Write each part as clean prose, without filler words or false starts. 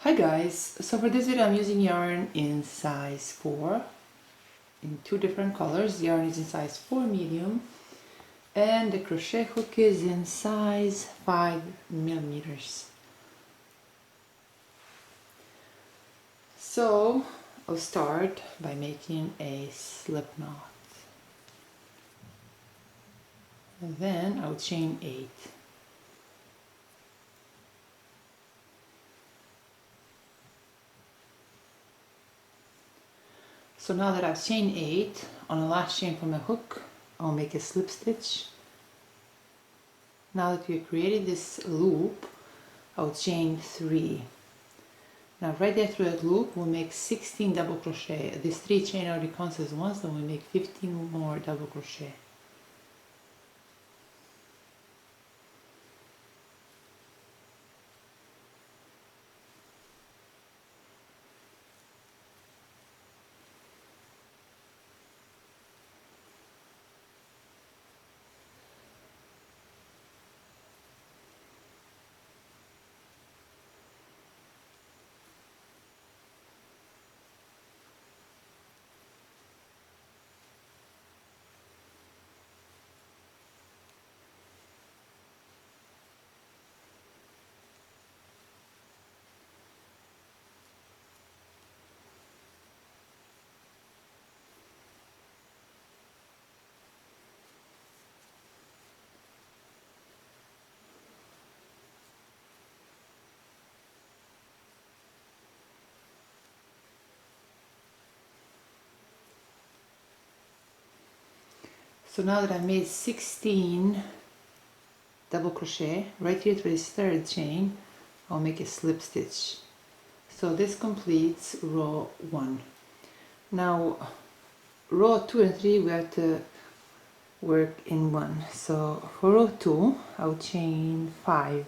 Hi guys, so for this video I'm using yarn in size 4 in two different colors. The yarn is in size 4 medium and the crochet hook is in size 5 millimeters. So I'll start by making a slip knot, and then I'll chain 8. So now that I've chained 8, on the last chain from the hook, I'll make a slip stitch. Now that we've created this loop, I'll chain 3. Now right there through that loop, we'll make 16 double crochet. This 3 chain already counts as one, so we'll make 15 more double crochet. So now that I've made 16 double crochet, right here through this third chain, I'll make a slip stitch. So this completes row 1. Now row 2 and 3 we have to work in 1. So for row 2 I'll chain 5.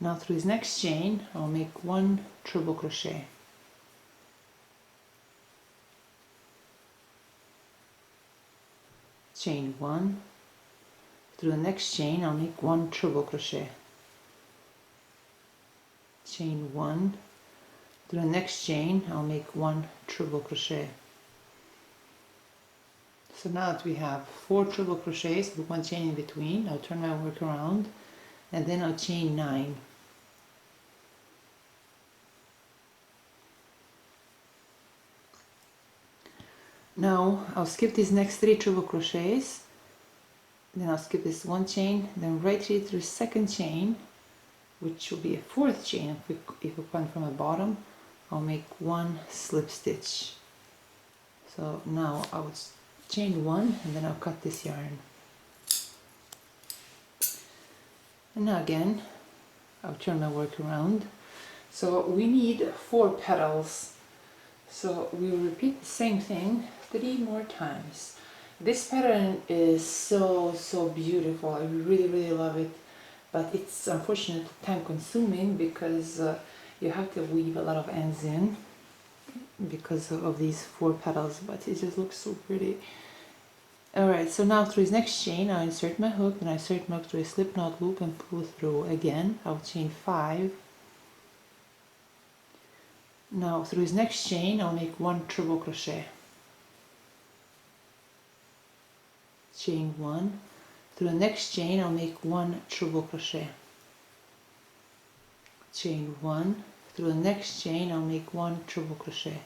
Now through this next chain I'll make 1 treble crochet. Chain 1. Through the next chain I'll make 1 treble crochet. Chain 1. Through the next chain I'll make 1 treble crochet. So now that we have 4 treble crochets with 1 chain in between, I'll turn my work around and then I'll chain 9. Now I'll skip these next 3 treble crochets, then I'll skip this 1 chain, then right here through second chain, which will be a 4th chain if we come from the bottom, I'll make 1 slip stitch. So now I'll chain 1 and then I'll cut this yarn. And now again I'll turn my work around. So we need 4 petals. So we will repeat the same thing 3 more times. This pattern is so beautiful. I really love it, but it's unfortunately time consuming because you have to weave a lot of ends in because of these 4 petals, but it just looks so pretty. Alright, so now through this next chain I'll insert my hook, and I insert my hook through a slip knot loop and pull through again. I'll chain 5. Now through this next chain I'll make 1 treble crochet. Chain 1. Through the next chain I'll make 1 treble crochet. Chain 1. Through the next chain I'll make 1 treble crochet.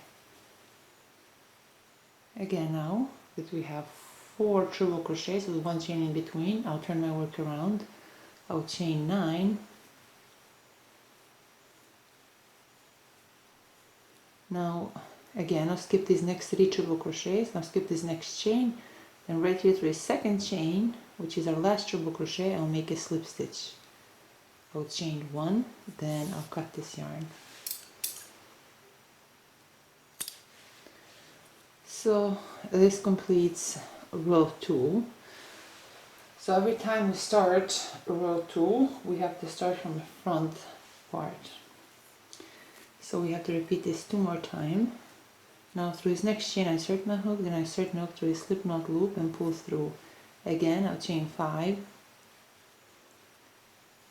Again, now that we have 4 treble crochets with 1 chain in between, I'll turn my work around. I'll chain 9. Now again I'll skip these next 3 treble crochets. I'll skip this next chain, and right here through a second chain, which is our last treble crochet, I'll make a slip stitch. I'll chain 1, then I'll cut this yarn. So this completes row 2. So every time we start row 2 we have to start from the front part. So we have to repeat this 2 more times. Now through this next chain I insert my hook, then I insert my hook through a slip knot loop and pull through. Again I'll chain 5.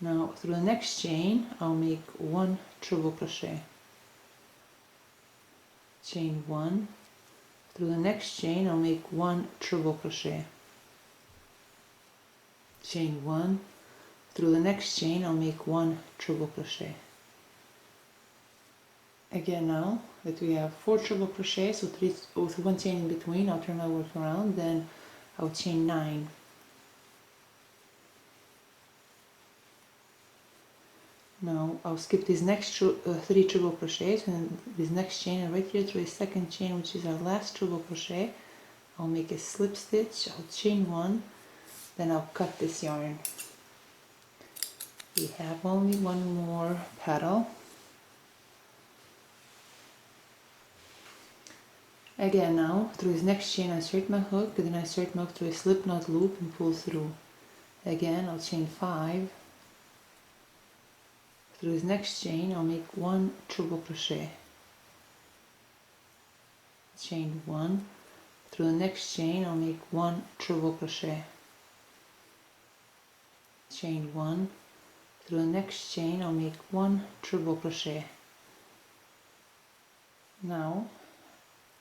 Now through the next chain I'll make 1 treble crochet, chain 1, through the next chain I'll make 1 treble crochet, chain 1, through the next chain I'll make 1 treble crochet. Again, now that we have 4 treble crochets with 1 chain in between, I'll turn my work around, then I'll chain 9. Now I'll skip these next 3 treble crochets and this next chain, and right here through the second chain, which is our last treble crochet, I'll make a slip stitch, I'll chain 1, then I'll cut this yarn. We have only one more petal. Again, now through this next chain I insert my hook, then I insert my hook through a slip knot loop and pull through. Again, I'll chain 5. Through this next chain I'll make 1 treble crochet, chain 1. Through the next chain I'll make 1 treble crochet, chain 1. Through the next chain I'll make 1 treble crochet. Now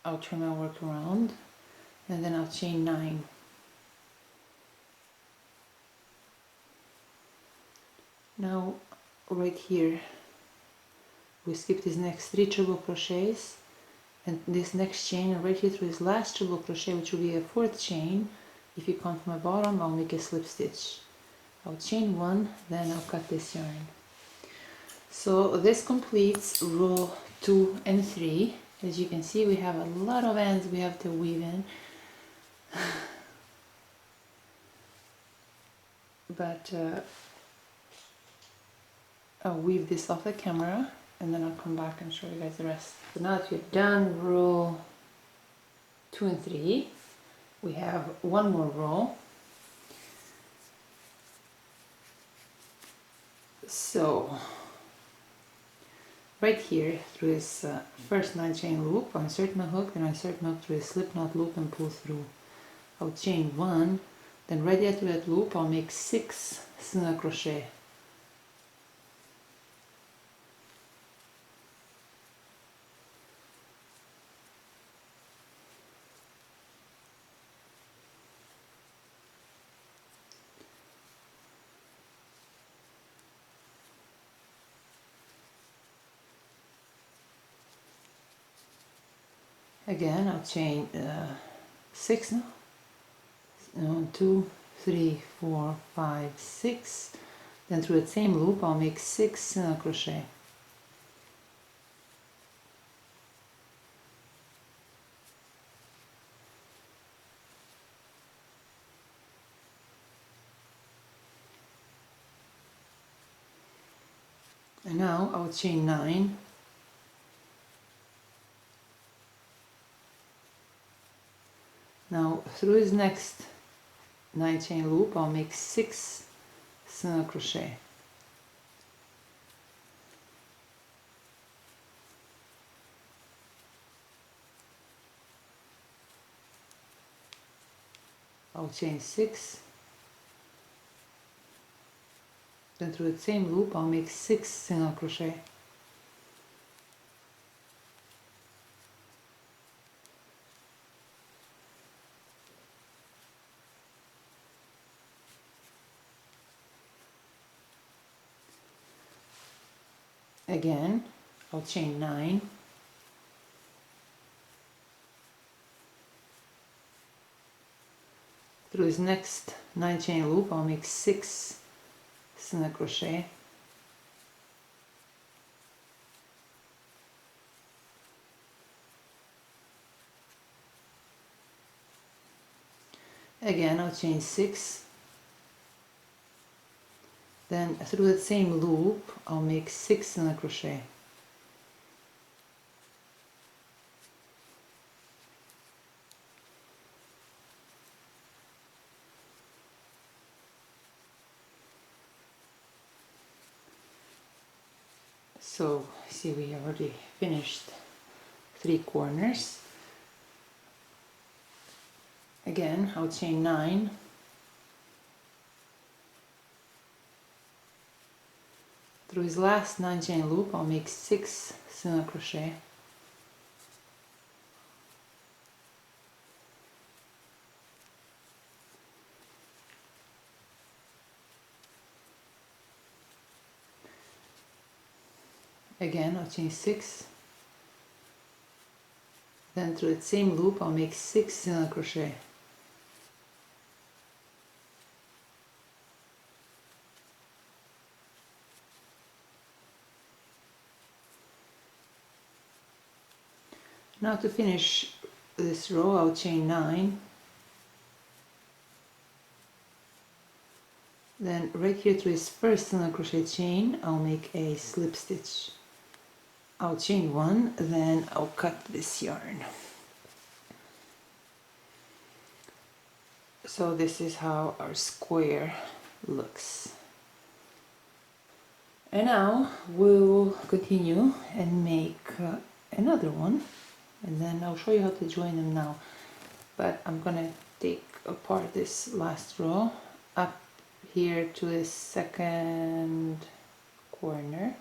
I'll turn my work around, and then I'll chain 9. Now right here we skip these next 3 treble crochets and this next chain, and right here through this last treble crochet, which will be a 4th chain, if you count from my bottom, I'll make a slip stitch. I'll chain 1, then I'll cut this yarn. So this completes row 2 and 3. As you can see, we have a lot of ends we have to weave in. But I'll weave this off the camera and then I'll come back and show you guys the rest. So now that we've done row 2 and 3, we have one more row. So right here through this first 9 chain loop, I'll insert my hook, then I insert my hook through a slip knot loop and pull through. I'll chain 1, then right after that loop I'll make 6 single crochet. Again, I'll chain 6 now. 1, 2, 3, 4, 5, 6. Then through the same loop, I'll make 6 single crochet. And now I'll chain 9. Now through this next 9 chain loop I'll make 6 single crochet. I'll chain 6, then through the same loop I'll make 6 single crochet. Again, I'll chain 9. Through this next 9 chain loop I'll make 6 single crochet. Again, I'll chain 6. Then through the same loop I'll make 6 single crochet. So see, we already finished 3 corners. Again, I'll chain 9. through his last 9 chain loop I'll make 6 single crochet. Again I'll chain 6, then through the same loop I'll make 6 single crochet. Now to finish this row I'll chain 9, then right here through his first single crochet chain I'll make a slip stitch. I'll chain 1, then I'll cut this yarn. So this is how our square looks. And now we'll continue and make another one, and then I'll show you how to join them now. But I'm gonna take apart this last row up here to the second corner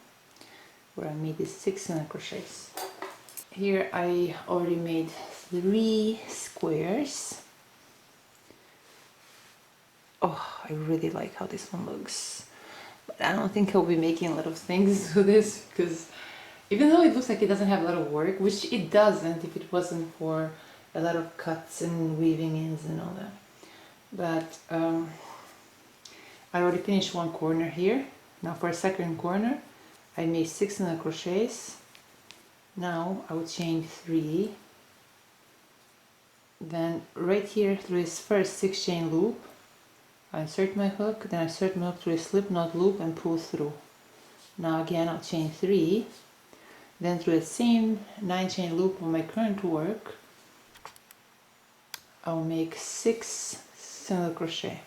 where I made the 6 single crochets. Here I already made 3 squares. Oh, I really like how this one looks. But I don't think I'll be making a lot of things with this, because even though it looks like it doesn't have a lot of work, which it doesn't if it wasn't for a lot of cuts and weaving ins and all that. But I already finished one corner here. Now for a second corner I made 6 single crochets. Now I will chain 3, then right here through this first 6 chain loop I insert my hook, then I insert my hook through a slip knot loop and pull through. Now again I'll chain 3, then through the same 9 chain loop on my current work I'll make 6 single crochet.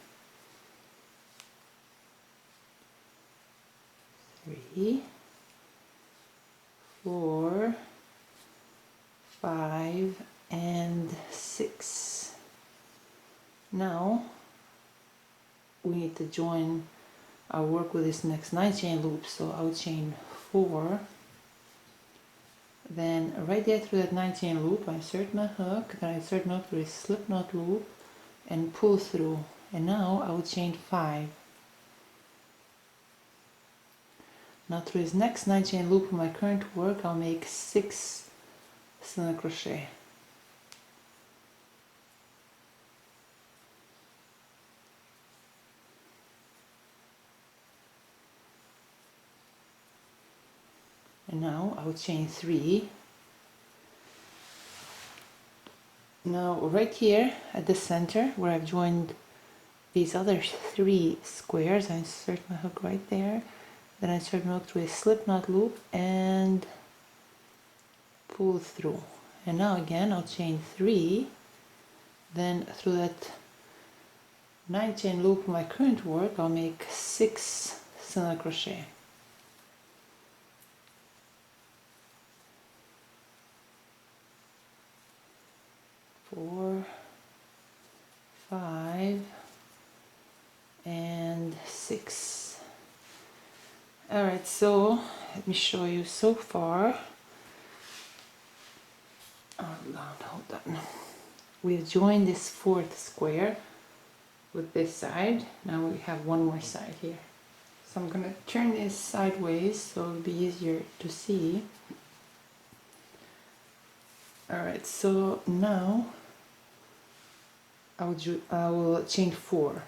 3, 4, 5 and 6. Now we need to join our work with this next 9 chain loop, so I'll chain 4, then right there through that 9 chain loop I insert my hook, then I insert my hook through a slip knot loop and pull through, and now I will chain 5. Now through this next 9 chain loop of my current work I'll make 6 single crochet. And now I will chain 3. Now right here at the center where I've joined these other 3 squares I insert my hook right there. Then I insert my hook through a slip knot loop and pull through. And now again I'll chain 3, then through that 9 chain loop of my current work I'll make 6 single crochet. 4, 5 and 6. Alright, so let me show you so far. Hold on. We've joined this 4th square with this side. Now we have one more side here. So I'm gonna turn this sideways so it'll be easier to see. Alright, so now I will chain 4.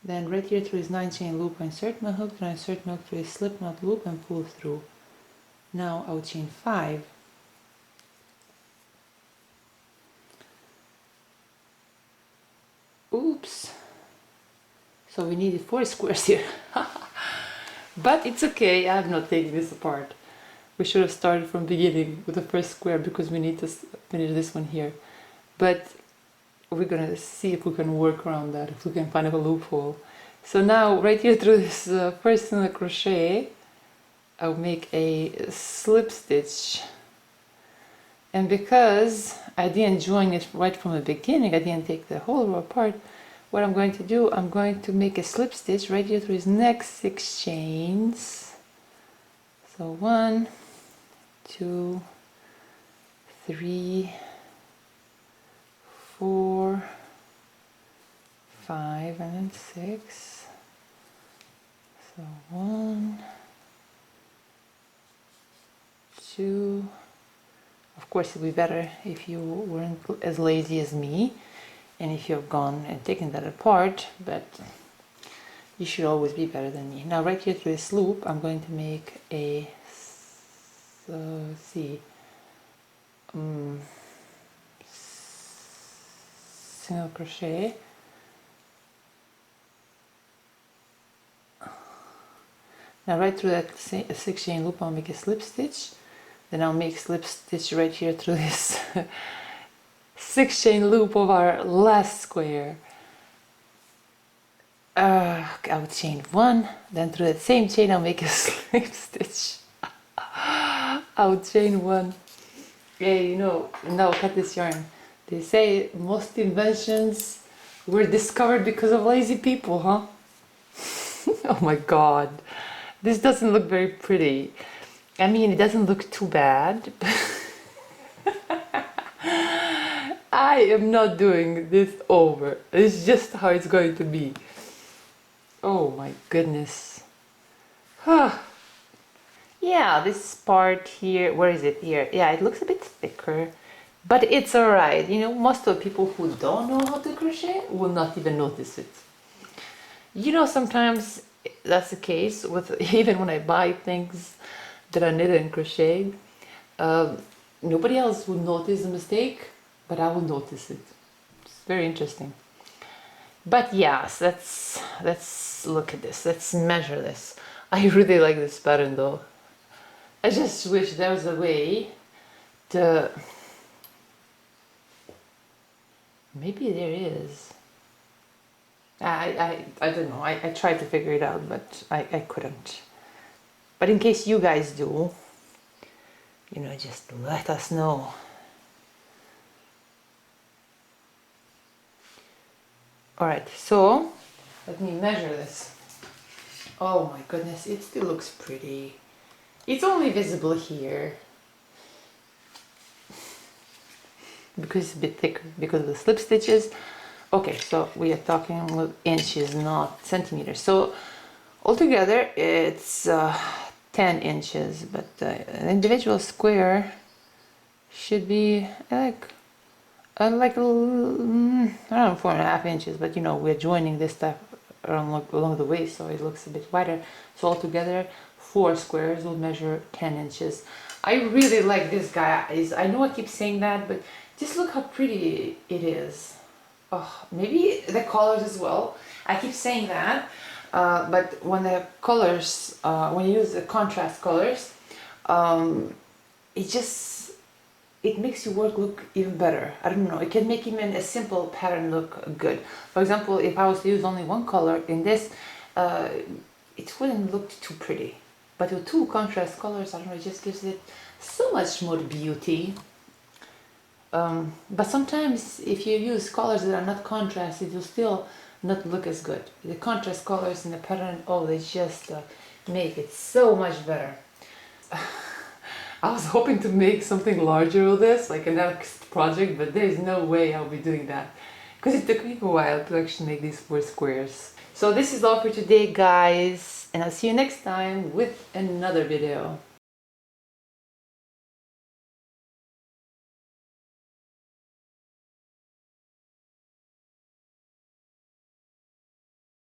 Then right here through this 9 chain loop I insert my hook, then I insert my hook through a slip knot loop and pull through. Now I will chain 5. Oops! So we needed 4 squares here. But it's okay, I'm not taking this apart. We should have started from the beginning with the first square because we need to finish this one here. But we're gonna see if we can work around that, if we can find a loophole. So now right here through this first single crochet I'll make a slip stitch, and because I didn't join it right from the beginning, I didn't take the whole row apart, what I'm going to do, I'm going to make a slip stitch right here through his next 6 chains. So 1, 2, 3, 4, 5, and then 6. So 1, 2. Of course, it would be better if you weren't as lazy as me and if you've gone and taken that apart, but you should always be better than me. Now right here through this loop, I'm going to make a single crochet. Now right through that 6 chain loop, I'll make a slip stitch. Then I'll make slip stitch right here through this 6 chain loop of our last square. I'll chain 1, then through that same chain I'll make a slip stitch. I'll chain 1. Yeah, you know, now cut this yarn. They say most inventions were discovered because of lazy people, huh? Oh my god. This doesn't look very pretty. I mean, it doesn't look too bad. I am not doing this over. It's just how it's going to be. Oh my goodness. Yeah, this part here, where is it here? Yeah, it looks a bit thicker, but it's alright. You know, most of the people who don't know how to crochet will not even notice it. You know, sometimes that's the case with even when I buy things that are knitted and crocheted. Nobody else will notice the mistake, but I will notice it. It's very interesting. But yes, let's look at this. Let's measure this. I really like this pattern though. I just wish there was a way to... Maybe there is. I don't know. I tried to figure it out, but I couldn't. But in case you guys do, you know, just let us know. Alright, so let me measure this. Oh my goodness, it still looks pretty. It's only visible here because it's a bit thicker because of the slip stitches. Okay, so we are talking inches, not centimeters. So altogether it's 10 inches, but an individual square should be like I don't know, 4.5 inches, but you know, we're joining this stuff along the way, so it looks a bit wider. So altogether 4 squares will measure 10 inches. I really like this guy. I know I keep saying that, but just look how pretty it is. Oh, maybe the colors as well. I keep saying that, but when the colors, when you use the contrast colors, it makes your work look even better. I don't know, it can make even a simple pattern look good. For example, if I was to use only one color in this, it wouldn't look too pretty. But with 2 contrast colors, I don't know, it just gives it so much more beauty. But sometimes if you use colors that are not contrast, it will still not look as good. The contrast colors in the pattern, oh, they just make it so much better. I was hoping to make something larger with this, like a next project, but there's no way I'll be doing that. Because it took me a while to actually make these 4 squares. So this is all for today, guys. And I'll see you next time with another video.